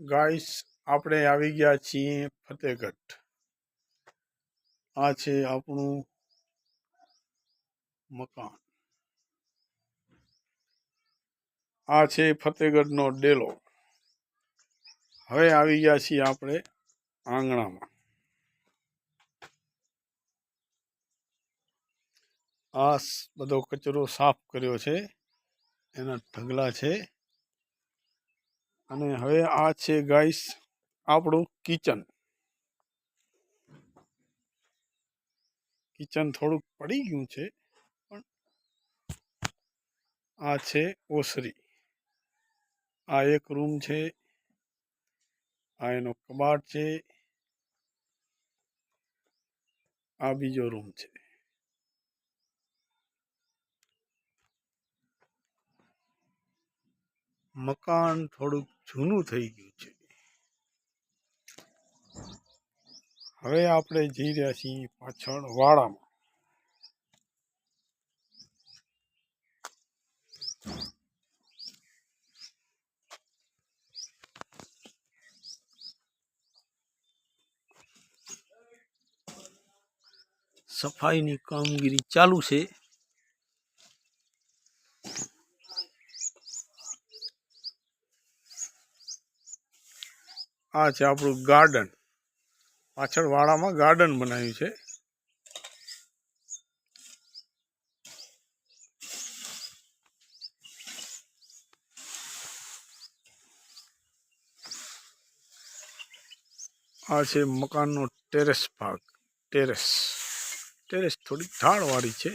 Guys આપણે આવી ગયા છીએ ફતેહગઢ। આ છે આપણું મકાન। આ છે ફતેહગઢનો ડેલો। હવે આવી ગયા છીએ આપણે આંગણામાં। આ બધો કચરો સાફ કર્યો છે, એના ઢગલા છે। અને હવે આ છે ગાઈસ આપણું કિચન। કિચન થોડુંક પડી ગયું છે, પણ આ છે ઓસરી। આ એક રૂમ છે, આ એનો કબાટ છે, આ બીજો રૂમ છે। મકાન થોડુંક જૂનું થઈ ગયું છે। હવે આપણે જઈ રહ્યા છીએ પાછળ વાડામાં। સફાઈની કામગીરી ચાલુ છે। આ છે આપણું ગાર્ડન। પાછળ વાડામાં ગાર્ડન બનાવ્યું છે। આ છે મકાનનો ટેરેસ ભાગ। ટેરેસ થોડીક ઢાળવાળી છે।